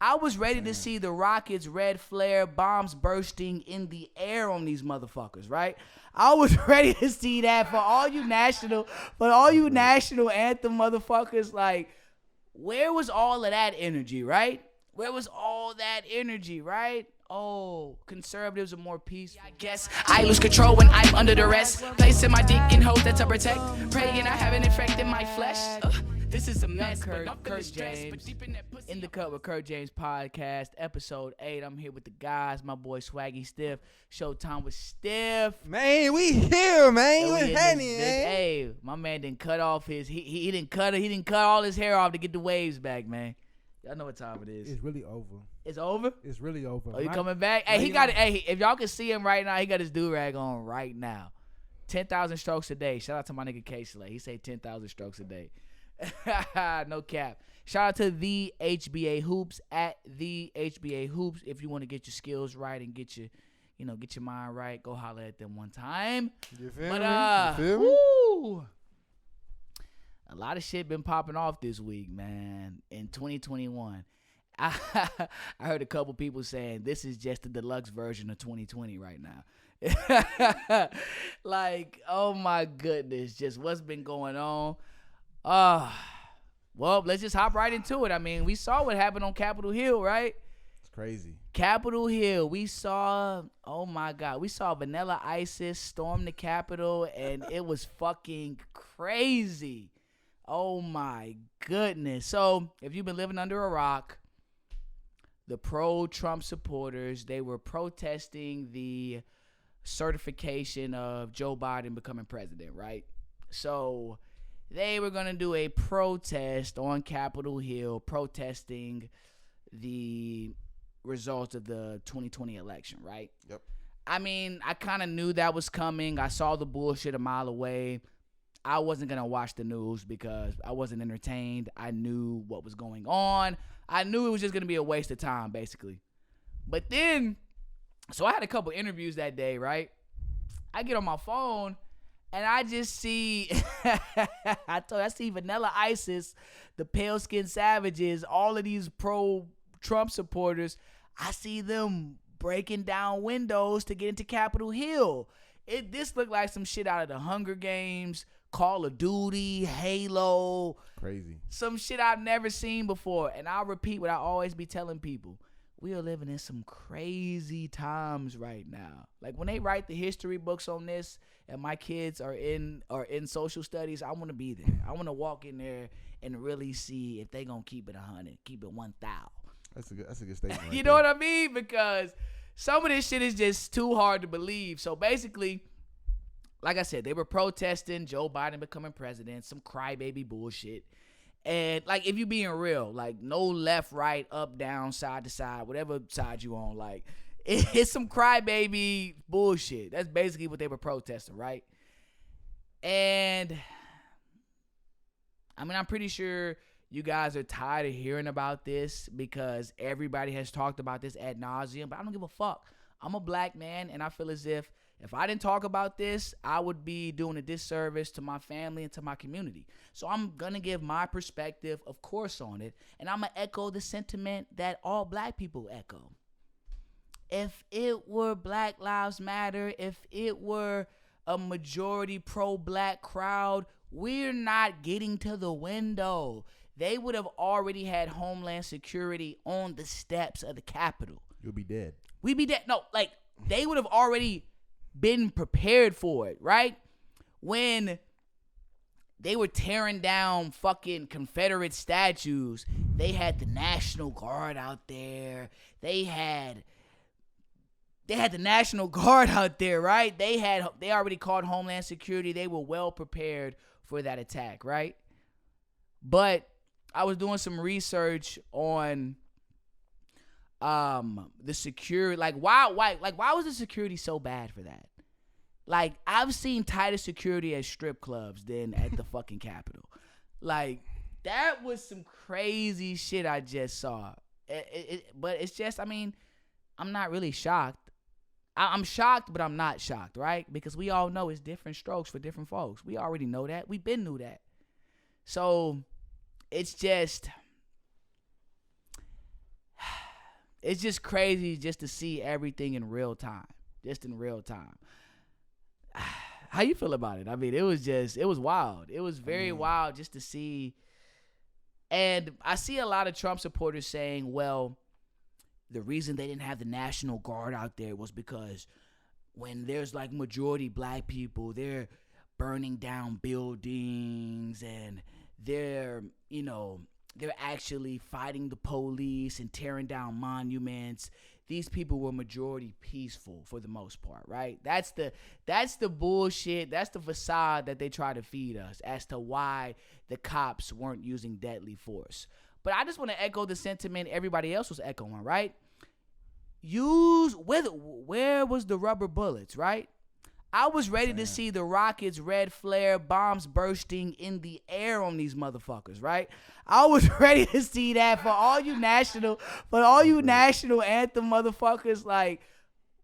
I was ready to see the rockets, red flare, bombs bursting in the air on these motherfuckers, right? I was ready to see that for all you national anthem motherfuckers. Like, where was all of that energy, right? Where was all that energy, right? Oh, conservatives are more peaceful. I guess I lose control when I'm under duress. Placing my dick in holes to protect. Praying I have an effect in my flesh. This is a mess. Curt James. In the Cut with Curt James Podcast, episode 8. I'm here with the guys. My boy Swaggy Stiff. Showtime with Stiff. Man, we here, man. And What's we in happening, this bitch. man? Hey, my man didn't cut off his. He didn't cut all his hair off to get the waves back, man. Y'all know what time it is. It's really over. It's over? It's really over. Oh, you coming back? Hey, he got it. Hey, if y'all can see him right now, he got his do-rag on right now. 10,000 strokes a day. Shout out to my nigga K-Slay. He say 10,000 strokes a day. No cap. Shout out to the HBA Hoops at the HBA Hoops. If you want to get your skills right and get your mind right, go holler at them one time. You feel But me? You feel me? woo, a lot of shit been popping off this week, man. In 2021, I heard a couple people saying this is just the deluxe version of 2020 right now. Like, oh my goodness, just what's been going on. Well, let's just hop right into it. I mean, we saw what happened on Capitol Hill, right? It's crazy. Capitol Hill, we saw, oh my God, we saw Vanilla Isis storm the Capitol, and it was fucking crazy. Oh my goodness. So, if you've been living under a rock, the pro-Trump supporters, they were protesting the certification of Joe Biden becoming president, right? So, they were going to do a protest on Capitol Hill, protesting the results of the 2020 election, right? Yep. I mean, I kind of knew that was coming. I saw the bullshit a mile away. I wasn't going to watch the news because I wasn't entertained. I knew what was going on. I knew it was just going to be a waste of time, basically. But then, so I had a couple interviews that day, right? I get on my phone, and I just see, I see Vanilla Isis, the Pale Skin Savages, all of these pro-Trump supporters. I see them breaking down windows to get into Capitol Hill. This looked like some shit out of the Hunger Games, Call of Duty, Halo. Crazy. Some shit I've never seen before. And I'll repeat what I always be telling people. We are living in some crazy times right now. Like, when they write the history books on this and my kids are in social studies, I want to be there. I want to walk in there and really see if they going to keep it 100, keep it 1,000. That's a good statement. Right You know what I mean? Because some of this shit is just too hard to believe. So basically, like I said, they were protesting Joe Biden becoming president, some crybaby bullshit. And, like, if you being real, like, no left, right, up, down, side to side, whatever side you on, like, it's some crybaby bullshit. That's basically what they were protesting, right? And, I mean, I'm pretty sure you guys are tired of hearing about this because everybody has talked about this ad nauseum, but I don't give a fuck. I'm a black man, and I feel as if I didn't talk about this, I would be doing a disservice to my family and to my community. So I'm going to give my perspective, of course, on it, and I'm going to echo the sentiment that all black people echo. If it were Black Lives Matter, if it were a majority pro-black crowd, we're not getting to the window. They would have already had Homeland Security on the steps of the Capitol. You'll be dead. We'd be dead. No, like, they would have already been prepared for it, right? When they were tearing down fucking Confederate statues, they had the National Guard out there. They had the National Guard out there, right? They already called Homeland Security. They were well prepared for that attack, right? But I was doing some research on the security, like why was the security so bad for that? Like, I've seen tighter security at strip clubs than at the fucking Capitol. Like, that was some crazy shit I just saw. But it's just, I mean, I'm not really shocked. I'm shocked, but I'm not shocked, right? Because we all know it's different strokes for different folks. We already know that. We been knew that. So it's just, it's just crazy just to see everything in real time. Just in real time. How you feel about it? I mean, it was wild. It was very wild just to see. And I see a lot of Trump supporters saying, well, the reason they didn't have the National Guard out there was because when there's like majority black people, they're burning down buildings and they're actually fighting the police and tearing down monuments. These people were majority peaceful for the most part, right? That's the bullshit. That's the facade that they try to feed us as to why the cops weren't using deadly force. But I just want to echo the sentiment everybody else was echoing, right? Where was the rubber bullets, right? I was ready to see the rockets, red flare, bombs bursting in the air on these motherfuckers, right? I was ready to see that for all you national anthem motherfuckers. Like,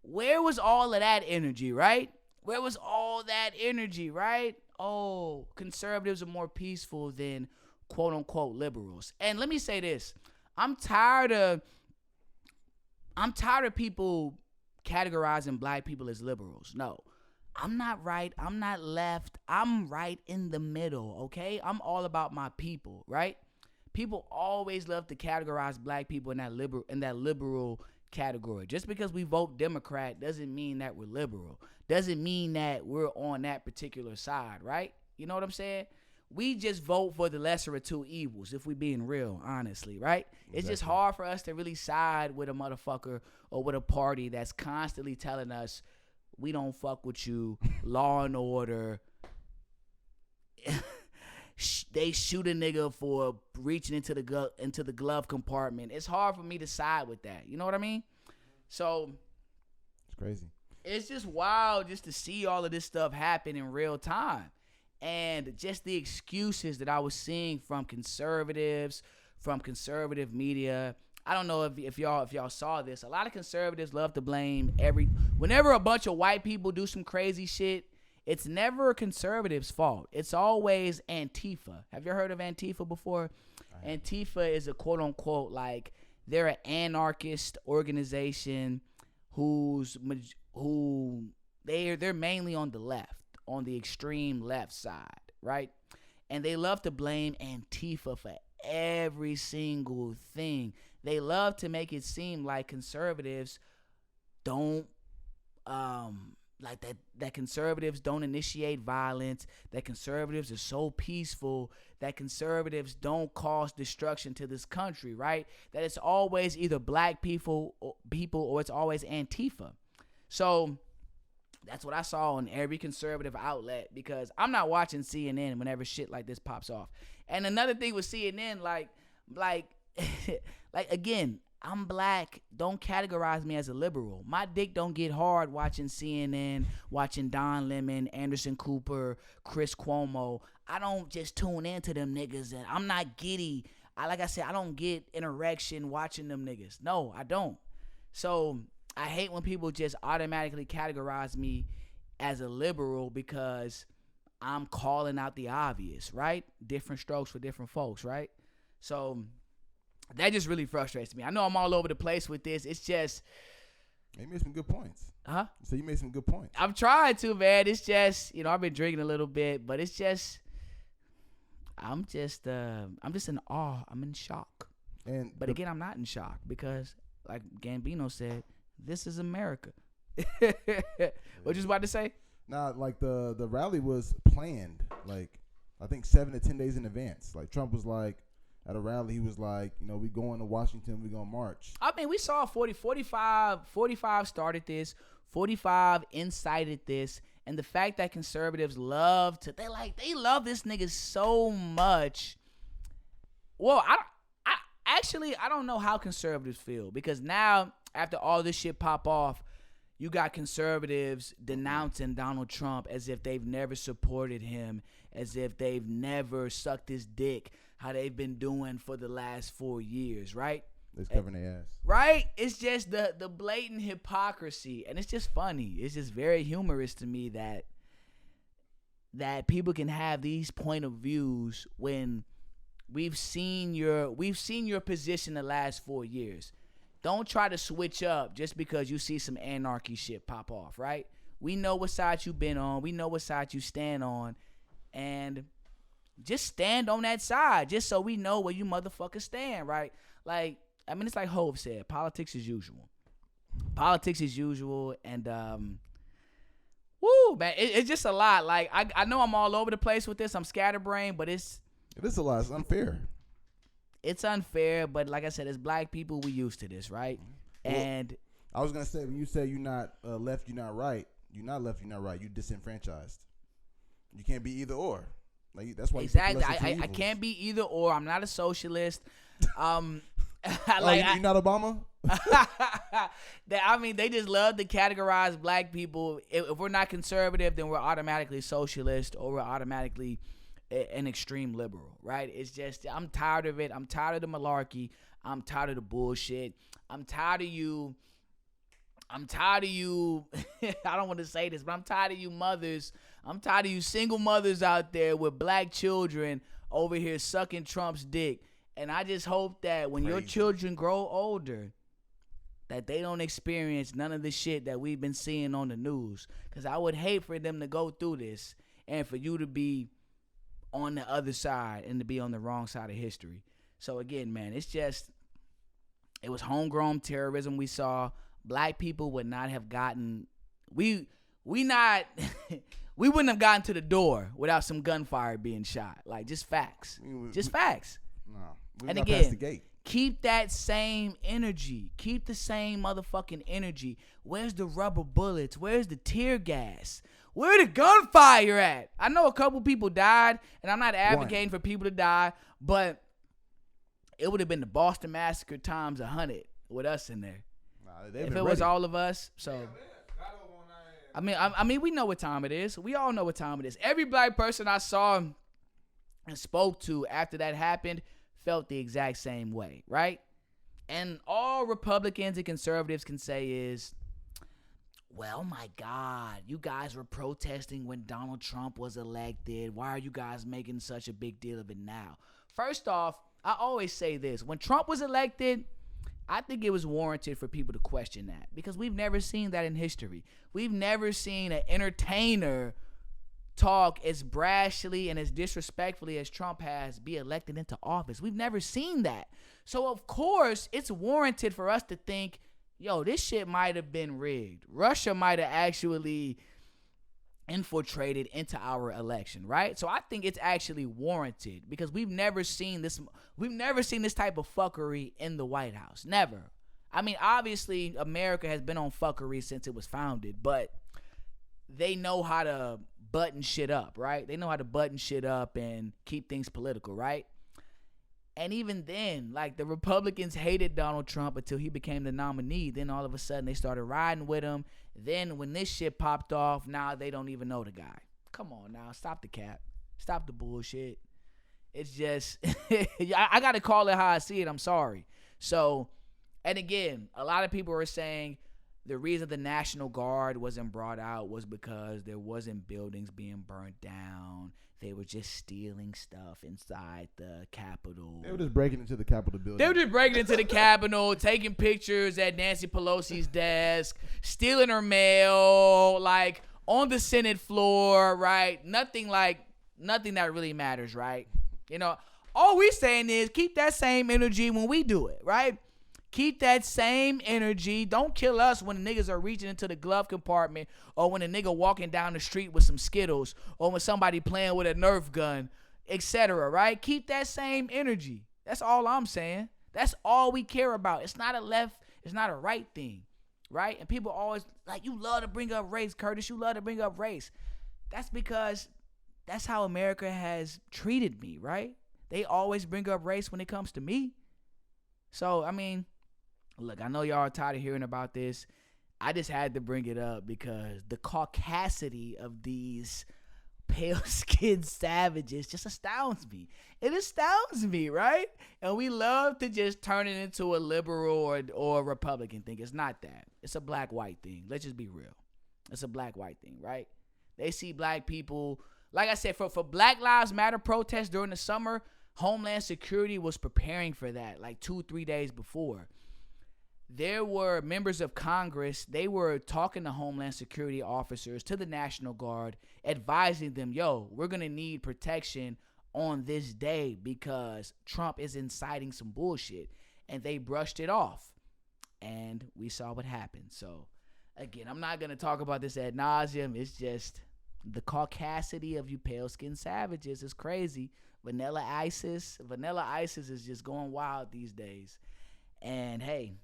where was all of that energy, right? Where was all that energy, right? Oh, conservatives are more peaceful than quote unquote liberals. And let me say this. I'm tired of people categorizing black people as liberals. No. I'm not right. I'm not left. I'm right in the middle, okay? I'm all about my people, right? People always love to categorize black people in that liberal category. Just because we vote Democrat doesn't mean that we're liberal. Doesn't mean that we're on that particular side, right? You know what I'm saying? We just vote for the lesser of two evils, if we being real, honestly, right? Exactly. It's just hard for us to really side with a motherfucker or with a party that's constantly telling us, we don't fuck with you, law and order. They shoot a nigga for reaching into the glove compartment. It's hard for me to side with that. You know what I mean? So it's crazy. It's just wild just to see all of this stuff happen in real time. And just the excuses that I was seeing from conservatives, from conservative media. I don't know if y'all saw this. A lot of conservatives love to blame whenever a bunch of white people do some crazy shit, it's never a conservative's fault. It's always Antifa. Have you heard of Antifa before? Antifa is a quote unquote, like, they're an anarchist organization they're mainly on the left, on the extreme left side, right? And they love to blame Antifa for every single thing. They love to make it seem like conservatives don't that conservatives don't initiate violence, that conservatives are so peaceful, that conservatives don't cause destruction to this country, right? That it's always either black people or it's always Antifa. So that's what I saw on every conservative outlet, because I'm not watching CNN whenever shit like this pops off. And another thing with CNN, like again, I'm black. Don't categorize me as a liberal. My dick don't get hard watching CNN, watching Don Lemon, Anderson Cooper, Chris Cuomo. I don't just tune into them niggas, and I'm not giddy. Like I said, I don't get an erection watching them niggas. No, I don't. So I hate when people just automatically categorize me as a liberal because I'm calling out the obvious, right? Different strokes for different folks, right? So that just really frustrates me. I know I'm all over the place with this. It's just... You made some good points. Huh? So you made some good points. I'm trying to, man. It's just, I've been drinking a little bit, but it's just... I'm just in awe. I'm in shock. But again, I'm not in shock because, like Gambino said, this is America. What you was about to say? Nah, like the rally was planned, like, I think 7 to 10 days in advance. Like, Trump was like, at a rally, he was like, we going to Washington, we going to march. I mean, we saw 45 started this, 45 incited this, and the fact that conservatives they love this nigga so much. Well, I don't know how conservatives feel, because now, after all this shit pop off, you got conservatives denouncing Donald Trump as if they've never supported him, as if they've never sucked his dick, how they've been doing for the last 4 years, right? They're covering their ass. Right? It's just the blatant hypocrisy. And it's just funny. It's just very humorous to me that people can have these point of views when we've seen your position the last 4 years. don't try to switch up just because you see some anarchy shit pop off, right? We know what side you've been on. We know what side you stand on. And just stand on that side just so we know where you motherfuckers stand, right? Like, I mean, it's like Hov said, politics as usual. Politics as usual. And, woo, man, it's just a lot. Like, I know I'm all over the place with this. I'm scatterbrained, but it is a lot. It's unfair. It's unfair, but like I said, as black people, we used to this, right? Well, and I was going to say, when you say you're not left, you're not right, you're not left, you're not right. You're disenfranchised. You can't be either or. Like, that's why exactly. I can't be either or. I'm not a socialist. You're not Obama? I mean, they just love to categorize black people. If we're not conservative, then we're automatically socialist or we're automatically an extreme liberal, right? It's just, I'm tired of it. I'm tired of the malarkey. I'm tired of the bullshit. I'm tired of you. I don't want to say this, but I'm tired of you mothers. I'm tired of you single mothers out there with black children over here sucking Trump's dick. And I just hope that when your children grow older, that they don't experience none of the shit that we've been seeing on the news. Because I would hate for them to go through this and for you to be on the other side and to be on the wrong side of history. So again, man, it was homegrown terrorism we saw. Black people would not have gotten, we wouldn't have gotten to the door without some gunfire being shot. Like, just facts. Facts. No. And again, keep that same energy. Keep the same motherfucking energy. Where's the rubber bullets? Where's the tear gas? Where the gunfire at? I know a couple people died, and I'm not advocating for people to die, but it would have been the Boston Massacre times 100 with us in there. If it was all of us, so. I mean, we know what time it is. We all know what time it is. Every black person I saw and spoke to after that happened felt the exact same way, right? And all Republicans and conservatives can say is, well, my God, you guys were protesting when Donald Trump was elected. Why are you guys making such a big deal of it now? First off, I always say this. When Trump was elected, I think it was warranted for people to question that because we've never seen that in history. We've never seen an entertainer talk as brashly and as disrespectfully as Trump has be elected into office. We've never seen that. So, of course, it's warranted for us to think, yo, this shit might have been rigged. Russia might have actually infiltrated into our election, right? So I think it's actually warranted because we've never seen this type of fuckery in the White House. Never. I mean, obviously, America has been on fuckery since it was founded, but they know how to button shit up, right? They know how to button shit up and keep things political, right? And even then, like, the Republicans hated Donald Trump until he became the nominee. Then all of a sudden they started riding with him. Then when this shit popped off, now they don't even know the guy. Come on now, stop the cap. Stop the bullshit. It's just, I got to call it how I see it. I'm sorry. So, and again, a lot of people are saying the reason the National Guard wasn't brought out was because there wasn't buildings being burnt down. They were just stealing stuff inside the Capitol. They were just breaking into the Capitol building. They were just breaking into the Capitol, taking pictures at Nancy Pelosi's desk, stealing her mail, like on the Senate floor, right? Nothing that really matters, right? You know, all we saying is keep that same energy when we do it, right? Keep that same energy. Don't kill us when the niggas are reaching into the glove compartment or when a nigga walking down the street with some Skittles or when somebody playing with a Nerf gun, etc., right? Keep that same energy. That's all I'm saying. That's all we care about. It's not a left, it's not a right thing, right? And people always, like, you love to bring up race, Curtis. You love to bring up race. That's because that's how America has treated me, right? They always bring up race when it comes to me. So, I mean, look, I know y'all are tired of hearing about this. I just had to bring it up because the caucasity of these pale-skinned savages just astounds me. It astounds me, right? And we love to just turn it into a liberal or a Republican thing. It's not that. It's a black-white thing. Let's just be real. It's a black-white thing, right? They see black people, like I said, for Black Lives Matter protests during the summer, Homeland Security was preparing for that like 2-3 days before. there were members of Congress, they were talking to Homeland Security officers, to the National Guard, advising them, yo, we're going to need protection on this day because Trump is inciting some bullshit. And they brushed it off. And we saw what happened. So, again, I'm not going to talk about this ad nauseum. It's just the caucasity of you pale-skinned savages is crazy. Vanilla ISIS is just going wild these days. And, hey,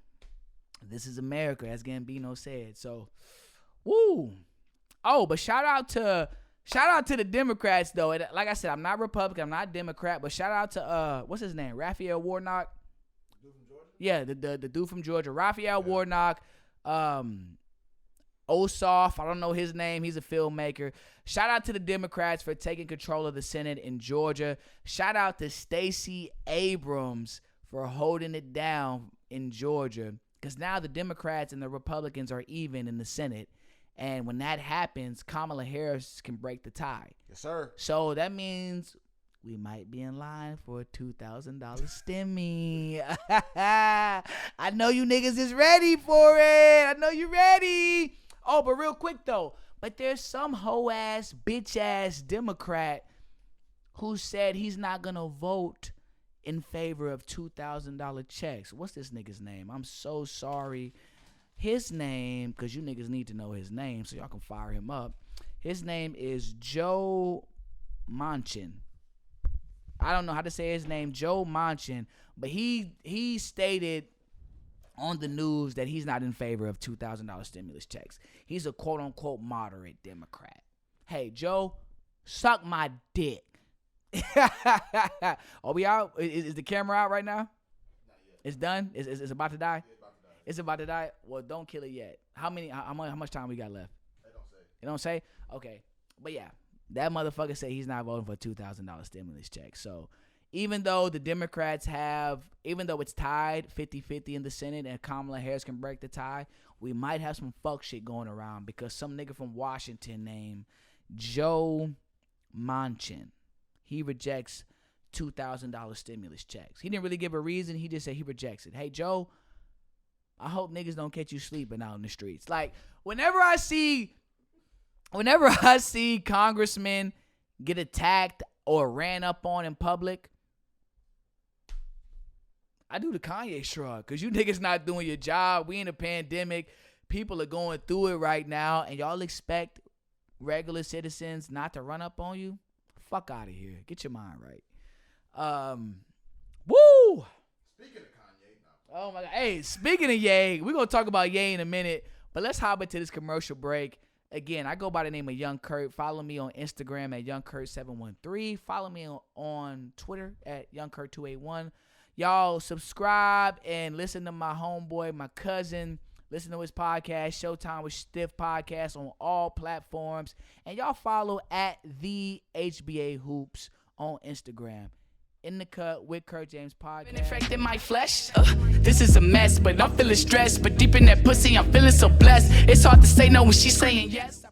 this is America, as Gambino said. So, woo. Oh, but shout out to the Democrats, though. And like I said, I'm not Republican, I'm not Democrat, but shout out to what's his name? Raphael Warnock. Dude from Georgia? Yeah, the dude from Georgia, Raphael Warnock. Ossoff, I don't know his name. He's a filmmaker. Shout out to the Democrats for taking control of the Senate in Georgia. Shout out to Stacey Abrams for holding it down in Georgia. Because now the Democrats and the Republicans are even in the Senate. And when that happens, Kamala Harris can break the tie. Yes, sir. So that means we might be in line for a $2,000 stimmy. I know you niggas is ready for it. I know you ready. Oh, but real quick, though. But there's some hoe-ass, bitch-ass Democrat who said he's not going to vote in favor of $2,000 checks. What's this nigga's name? I'm so sorry. His name, because you niggas need to know his name so y'all can fire him up. His name is Joe Manchin. I don't know how to say his name, Joe Manchin, but he stated on the news that he's not in favor of $2,000 stimulus checks. He's a quote-unquote moderate Democrat. Hey, Joe, suck my dick. Are we out? Is the camera out right now? Not yet. It's done? It's about to die? Yeah, about to die. It's about to die? Well, don't kill it yet. How much time we got left? They don't say. It don't say? Okay. But yeah, that motherfucker said he's not voting for a $2,000 stimulus check. So even though the Democrats even though it's tied 50-50 in the Senate and Kamala Harris can break the tie, we might have some fuck shit going around because some nigga from Washington named Joe Manchin, he rejects $2,000 stimulus checks. He didn't really give a reason. He just said he rejects it. Hey, Joe, I hope niggas don't catch you sleeping out in the streets. Like, whenever I see congressmen get attacked or ran up on in public, I do the Kanye shrug because you niggas not doing your job. We in a pandemic. People are going through it right now, and y'all expect regular citizens not to run up on you? Fuck out of here. Get your mind right. Woo! Speaking of Kanye, no. Oh, my God. Hey, speaking of Ye, we're going to talk about Ye in a minute, but let's hop into this commercial break. Again, I go by the name of Young Curt. Follow me on Instagram at YoungCurt713. Follow me on Twitter at YoungCurt281. Y'all subscribe and listen to my homeboy, my cousin. Listen to his podcast, Showtime with Stiff Podcast, on all platforms. And y'all follow at the HBA Hoops on Instagram. In the Cut with Curt James Podcast. Infecting my flesh. This is a mess, but I'm feeling stressed. But deep in that pussy, I'm feeling so blessed. It's hard to say no when she's saying yes.